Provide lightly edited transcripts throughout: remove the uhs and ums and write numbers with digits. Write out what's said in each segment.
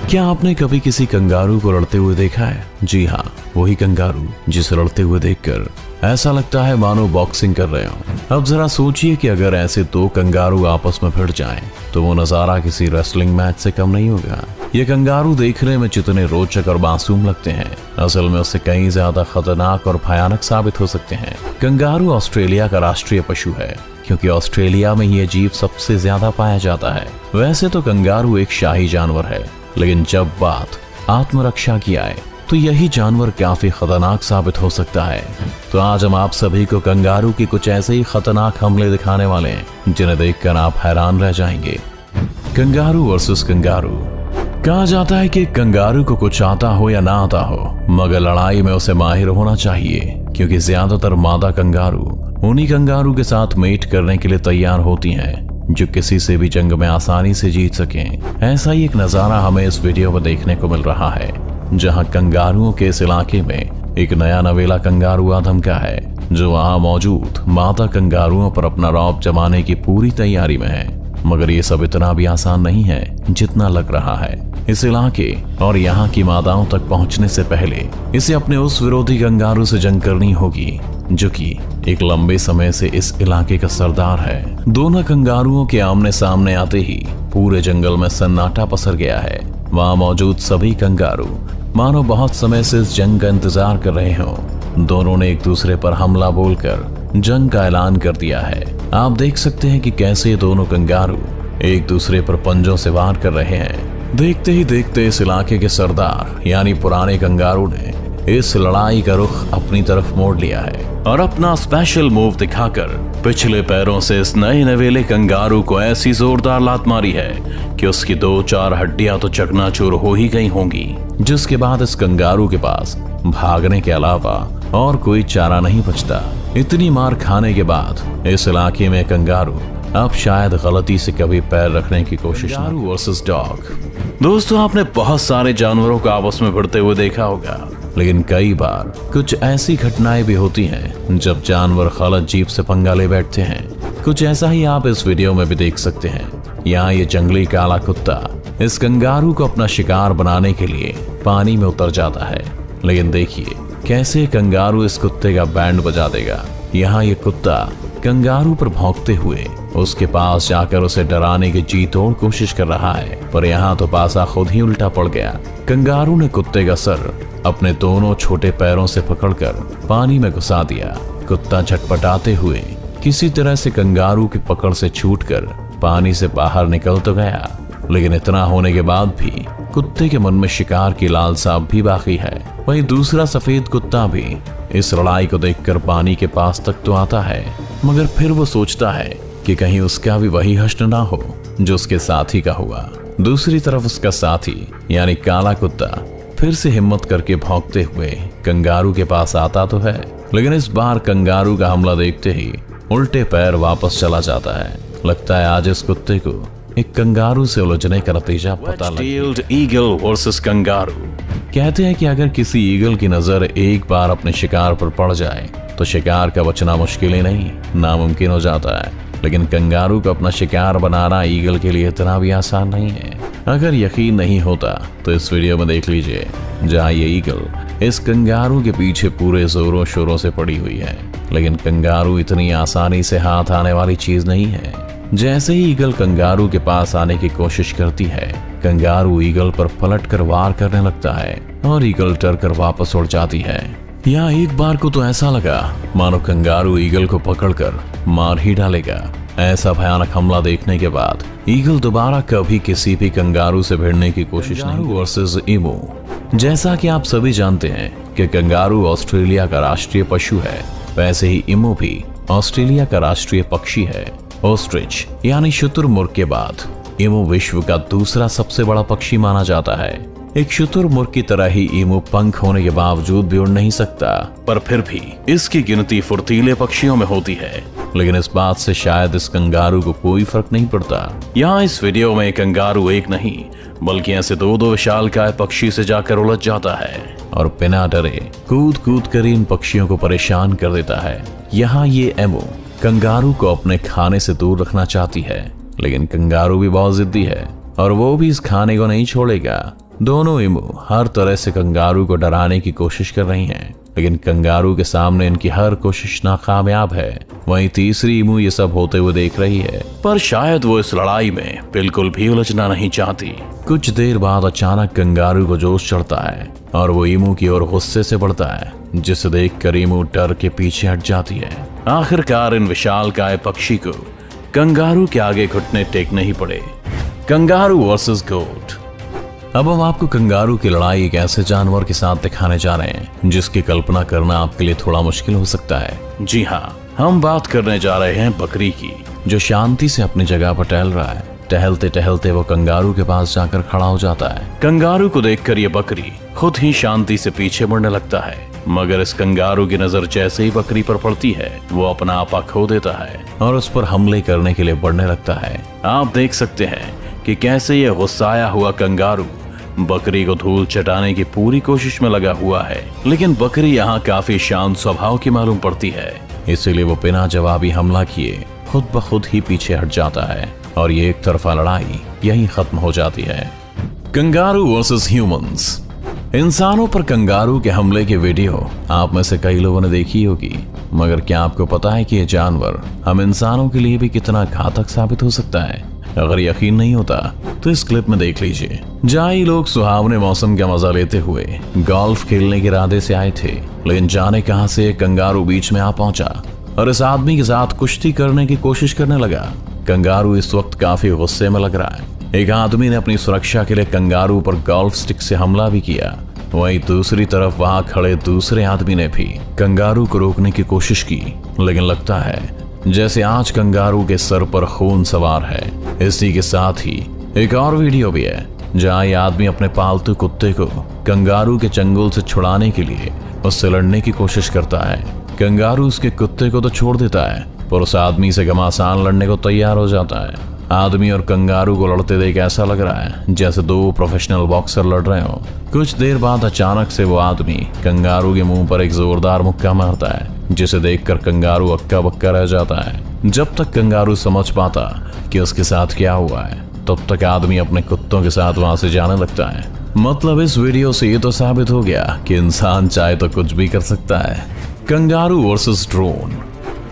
क्या आपने कभी किसी कंगारू को लड़ते हुए देखा है? जी हाँ, वही कंगारू जिसे लड़ते हुए देखकर ऐसा लगता है मानो बॉक्सिंग कर रहे हो। अब जरा सोचिए कि अगर ऐसे दो कंगारू आपस में भिड़ जाएं, तो वो नजारा किसी रेसलिंग मैच से कम नहीं होगा। ये कंगारू देखने में जितने रोचक और मासूम लगते हैं, असल में उससे कहीं ज्यादा खतरनाक और भयानक साबित हो सकते हैं। कंगारू ऑस्ट्रेलिया का राष्ट्रीय पशु है, क्योंकि ऑस्ट्रेलिया में ये जीव सबसे ज्यादा पाया जाता है। वैसे तो कंगारू एक शाही जानवर है, लेकिन जब बात आत्मरक्षा की आए तो यही जानवर काफी खतरनाक साबित हो सकता है। तो आज हम आप सभी को कंगारू की कुछ ऐसे ही खतरनाक हमले दिखाने वाले हैं, जिन्हें देखकर आप हैरान रह जाएंगे। Kangaroo versus kangaroo. कहा जाता है कि कंगारू को कुछ आता हो या ना आता हो, मगर लड़ाई में उसे माहिर होना चाहिए, क्योंकि ज्यादातर मादा कंगारू उन्हीं कंगारू के साथ मेट करने के लिए तैयार होती हैं जो किसी से भी जंग में आसानी से जीत सकें। ऐसा ही एक नजारा हमें इस वीडियो में देखने को मिल रहा है, जहां कंगारुओं के इस इलाके में एक नया नवेला कंगारू आ धमका है, जो वहां मौजूद मादा कंगारुओं पर अपना रौब जमाने की पूरी तैयारी में है। मगर ये सब इतना भी आसान नहीं है जितना लग रहा है। इस इलाके और यहाँ की मादाओं तक पहुंचने से पहले इसे अपने उस विरोधी कंगारू से जंग करनी होगी, जो कि एक लंबे समय से इस इलाके का सरदार है। दोनों कंगारुओं के आमने सामने आते ही पूरे जंगल में सन्नाटा पसर गया है। वहां मौजूद सभी कंगारू मानो बहुत समय से इस जंग का इंतजार कर रहे हों। दोनों ने एक दूसरे पर हमला बोलकर जंग का ऐलान कर दिया है। आप देख सकते हैं कि कैसे दोनों कंगारू एक दूसरे पर पंजों से वार कर रहे हैं। देखते ही देखते इस इलाके के सरदार यानी पुराने कंगारू ने इस लड़ाई का रुख अपनी तरफ मोड़ लिया है और अपना स्पेशल मूव दिखाकर पिछले पैरों से इस नए नवेले कंगारू को ऐसी जोरदार लात मारी है कि उसकी 2-4 हड्डियां तो चकनाचूर हो ही गई होंगी। जिसके बाद इस कंगारू के पास भागने के अलावा और कोई चारा नहीं बचता। इतनी मार खाने के बाद इस इलाके में कंगारू अब शायद गलती से कभी पैर रखने की कोशिश। Kangaroo versus dog. दोस्तों, आपने बहुत सारे जानवरों को आपस में भिड़ते हुए देखा होगा, लेकिन कई बार कुछ ऐसी घटनाएं भी होती हैं जब जानवर गलत जीव से पंगा ले बैठते हैं। कुछ ऐसा ही आप इस वीडियो में भी देख सकते हैं। यहाँ ये जंगली काला कुत्ता इस कंगारू को अपना शिकार बनाने के लिए पानी में उतर जाता है, लेकिन देखिए कैसे कंगारू इस कुत्ते का बैंड बजा देगा। यहाँ ये कुत्ता कंगारू पर भौंकते हुए उसके पास जाकर उसे डराने की जी तोड़ कोशिश कर रहा है, पर यहाँ तो पासा खुद ही उल्टा पड़ गया। कंगारू ने कुत्ते का सर अपने दोनों छोटे पैरों से पकड़कर पानी में घुसा दिया। कुत्ता झटपटाते हुए किसी तरह से कंगारू की पकड़ से छूटकर पानी से बाहर निकल तो गया, लेकिन इतना होने के बाद भी कुत्ते के मन में शिकार की लालसा भी बाकी है। वहीं दूसरा सफेद कुत्ता भी इस लड़ाई को देखकर पानी के पास तक तो आता है, मगर फिर वो सोचता है कि कहीं उसका भी वही हश्र ना हो जो उसके साथी का हुआ। दूसरी तरफ उसका साथी यानी काला कुत्ता फिर से हिम्मत करके भौंकते हुए कंगारू के पास आता तो है, लेकिन इस बार कंगारू का हमला देखते ही उल्टे पैर वापस चला जाता है। लगता है आज इस कुत्ते को एक कंगारू से उलझने का नतीजा पता लगा। Eagle versus kangaroo. कहते हैं कि अगर किसी ईगल की नजर एक बार अपने शिकार पर पड़ जाए तो शिकार का बचना मुश्किल ही नहीं नामुमकिन हो जाता है, लेकिन कंगारू को अपना शिकार बनाना ईगल के लिए इतना भी आसान नहीं है। अगर यकीन नहीं होता तो इस वीडियो में देख लीजिए, जहाँ ये ईगल इस कंगारू के पीछे पूरे जोरों शोरों से पड़ी हुई है, लेकिन कंगारू इतनी आसानी से हाथ आने वाली चीज नहीं है। जैसे ही ईगल कंगारू के पास आने की कोशिश करती है, कंगारू ईगल पर पलटकर वार करने लगता है और ईगल डरकर वापस उड़ जाती है। यहाँ एक बार को तो ऐसा लगा मानो कंगारू ईगल को पकड़कर मार ही डालेगा। ऐसा भयानक हमला देखने के बाद ईगल दोबारा कभी किसी भी कंगारू से भिड़ने की कोशिश नहीं। वर्सेस ईमू। जैसा कि आप सभी जानते हैं कि कंगारू ऑस्ट्रेलिया का राष्ट्रीय पशु है, वैसे ही ईमू भी ऑस्ट्रेलिया का राष्ट्रीय पक्षी है। ऑस्ट्रिच यानी शुतुरमुर्ग के बाद ईमू विश्व का दूसरा सबसे बड़ा पक्षी माना जाता है। एक शुतुरमुर्ग की तरह ही ईमू पंख होने के बावजूद भी उड़ नहीं सकता, पर फिर भी इसकी गिनती फुर्तीले पक्षियों में होती है। लेकिन इस बात से शायद इस कंगारू को कोई फर्क नहीं पड़ता। यहाँ इस वीडियो में कंगारू एक नहीं बल्कि ऐसे दो विशालकाय पक्षी से जाकर उलझ जाता है और बिना डरे कूद कूद कर इन पक्षियों को परेशान कर देता है। यहाँ ये एमो कंगारू को अपने खाने से दूर रखना चाहती है, लेकिन कंगारू भी बहुत जिद्दी है और वो भी इस खाने को नहीं छोड़ेगा। दोनों इमू हर तरह से कंगारू को डराने की कोशिश कर रही हैं, लेकिन कंगारू के सामने इनकी हर कोशिश नाकामयाब है। वहीं तीसरी इमू ये सब होते हुए देख रही है, पर शायद वो इस लड़ाई में बिल्कुल भी उलझना नहीं चाहती। कुछ देर बाद अचानक कंगारू को जोश चढ़ता है और वो इमू की ओर गुस्से से बढ़ता है, जिसे देखकर इमू डर के पीछे हट जाती है। आखिरकार इन विशालकाय पक्षी को कंगारू के आगे घुटने टेकने ही पड़े। कंगारू वर्सेस गोट। अब हम आपको कंगारू की लड़ाई एक ऐसे जानवर के साथ दिखाने जा रहे हैं जिसकी कल्पना करना आपके लिए थोड़ा मुश्किल हो सकता है। जी हाँ, हम बात करने जा रहे हैं बकरी की, जो शांति से अपनी जगह पर टहल रहा है। टहलते टहलते वो कंगारू के पास जाकर खड़ा हो जाता है। कंगारू को देखकर ये बकरी खुद ही शांति से पीछे मुड़ने लगता है, मगर इस कंगारू की नजर जैसे ही बकरी पर पड़ती है वो अपना आपा खो देता है और उस पर हमले करने के लिए बढ़ने लगता है। आप देख सकते हैं कि कैसे ये गुस्साया हुआ कंगारू बकरी को धूल चटाने की पूरी कोशिश में लगा हुआ है, लेकिन बकरी यहाँ काफी शांत स्वभाव की मालूम पड़ती है, इसीलिए वो बिना जवाबी हमला किए खुद ब खुद ही पीछे हट जाता है और ये एक तरफा लड़ाई यहीं खत्म हो जाती है। Kangaroo versus humans. इंसानों पर कंगारू के हमले की वीडियो आप में से कई लोगों ने देखी होगी, मगर क्या आपको पता है कि ये जानवर हम इंसानों के लिए भी कितना घातक साबित हो सकता है? अगर यकीन नहीं होता तो इस क्लिप में देख लीजिए, जहाँ ये लोग सुहावने मौसम का मजा लेते हुए गोल्फ खेलने के इरादे से आए थे, लेकिन जाने कहां से एक कंगारू बीच में आ पहुंचा और इस आदमी के साथ कुश्ती करने की कोशिश करने लगा। कंगारू इस वक्त काफी गुस्से में लग रहा है। एक आदमी ने अपनी सुरक्षा के लिए कंगारू पर गोल्फ स्टिक से हमला भी किया। वहीं दूसरी तरफ वहां खड़े दूसरे आदमी ने भी कंगारू को रोकने की कोशिश की, लेकिन लगता है जैसे आज कंगारू के सर पर खून सवार है। इसी के साथ ही एक और वीडियो भी है जहां ये आदमी अपने पालतू कुत्ते को कंगारू के चंगुल से छुड़ाने के लिए उससे लड़ने की कोशिश करता है। कंगारू उसके कुत्ते को तो छोड़ देता है, पर उस आदमी से घमासान लड़ने को तैयार हो जाता है। आदमी और कंगारू को लड़ते देख ऐसा लग रहा है जैसे दो प्रोफेशनल बॉक्सर लड़ रहे हो। कुछ देर बाद अचानक से वो आदमी कंगारू के मुंह पर एक जोरदार मुक्का मारता है, जिसे देखकर कंगारू अक्का बक्का रह जाता है। जब तक कंगारू समझ पाता कि उसके साथ क्या हुआ है, तब तक आदमी अपने कुत्तों के साथ वहां से जाने लगता है। मतलब इस वीडियो से ये तो साबित हो गया कि इंसान चाहे तो कुछ भी कर सकता है। Kangaroo versus drone.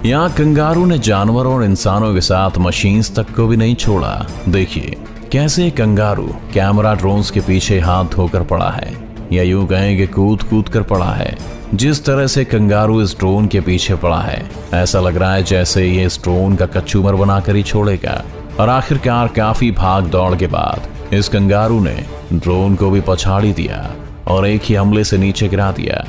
यहाँ कंगारू ने जानवरों और इंसानों के साथ मशीन्स तक को भी नहीं छोड़ा। देखिए कैसे कंगारू कैमरा ड्रोन्स के पीछे हाथ धोकर पड़ा है, या यूं कहें कि कूद कूद कर पड़ा है। जिस तरह से कंगारू इस ड्रोन के पीछे पड़ा है, ऐसा लग रहा है जैसे ये इस ड्रोन का कचूमर बनाकर ही छोड़ेगा। और आखिरकार काफी भाग दौड़ के बाद इस कंगारू ने ड्रोन को भी पछाड़ी दिया और एक ही हमले से नीचे गिरा दिया।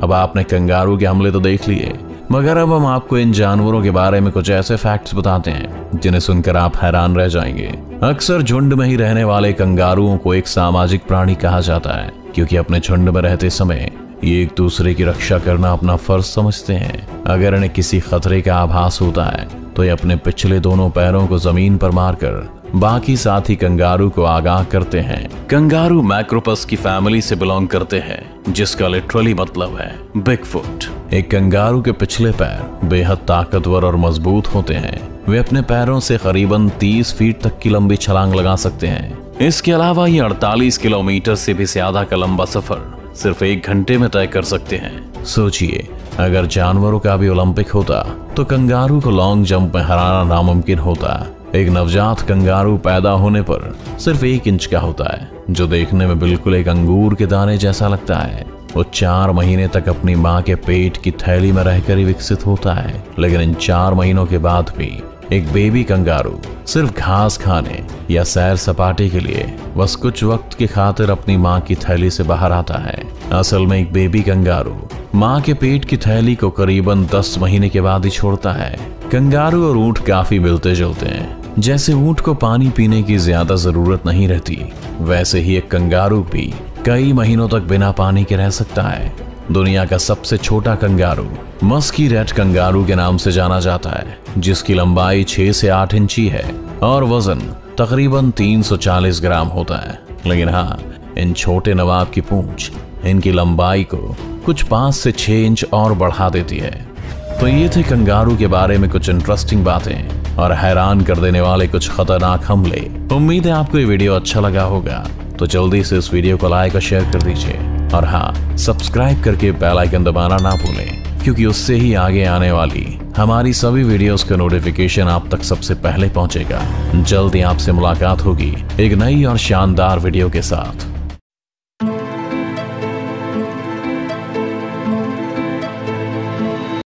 अब आपने कंगारू के हमले तो देख लिए, मगर अब हम आपको इन जानवरों के बारे में कुछ ऐसे फैक्ट्स बताते हैं जिन्हें सुनकर आप हैरान रह जाएंगे। अक्सर झुंड में ही रहने वाले कंगारुओं को एक सामाजिक प्राणी कहा जाता है, क्योंकि अपने झुंड में रहते समय ये एक दूसरे की रक्षा करना अपना फर्ज समझते हैं। अगर इन्हें किसी खतरे का आभास होता है तो ये अपने पिछले दोनों पैरों को जमीन पर मारकर बाकी साथी कंगारू को आगाह करते हैं। कंगारू मैक्रोपस की फैमिली से बिलोंग करते हैं, जिसका लिटरली मतलब है बिग फुट। एक कंगारू के पिछले पैर बेहद ताकतवर और मजबूत होते हैं। वे अपने पैरों से करीबन 30 फीट तक की लंबी छलांग लगा सकते हैं। इसके अलावा ये 48 किलोमीटर से भी ज्यादा का लंबा सफर सिर्फ 1 घंटे में तय कर सकते हैं। सोचिए, अगर जानवरों का भी ओलंपिक होता तो कंगारू को लॉन्ग जंप में हराना नामुमकिन होता। एक नवजात कंगारू पैदा होने पर सिर्फ 1 इंच का होता है, जो देखने में बिल्कुल एक अंगूर के दाने जैसा लगता है। वो 4 महीने तक अपनी माँ के पेट की थैली में रहकर ही विकसित होता है, लेकिन इन 4 महीनों के बाद भी एक बेबी कंगारू सिर्फ घास खाने या सैर सपाटे के लिए बस कुछ वक्त की खातिर अपनी माँ की थैली से बाहर आता है। असल में एक बेबी कंगारू माँ के पेट की थैली को करीबन 10 महीने के बाद ही छोड़ता है। कंगारू और ऊंट काफी मिलते जुलते हैं। जैसे ऊंट को पानी पीने की ज्यादा जरूरत नहीं रहती, वैसे ही एक कंगारू भी कई महीनों तक बिना पानी के रह सकता है। दुनिया का सबसे छोटा कंगारू मस्की रेट कंगारू के नाम से जाना जाता है, जिसकी लंबाई 6 से 8 इंची है और वजन तकरीबन 340 ग्राम होता है। लेकिन हाँ, इन छोटे नवाब की पूंछ इनकी लंबाई को कुछ 5 से 6 इंच और बढ़ा देती है। तो ये थे कंगारू के बारे में कुछ इंटरेस्टिंग बातें और हैरान कर देने वाले कुछ खतरनाक हमले। उम्मीद है आपको ये वीडियो अच्छा लगा होगा। तो जल्दी से इस वीडियो को लाइक और शेयर कर दीजिए। और हाँ, सब्सक्राइब करके बेल आइकन दबाना ना भूलें, क्योंकि उससे ही आगे आने वाली हमारी सभी वीडियोस का नोटिफिकेशन आप तक सबसे पहले पहुंचेगा। जल्द ही आपसे मुलाकात होगी एक नई और शानदार वीडियो के साथ।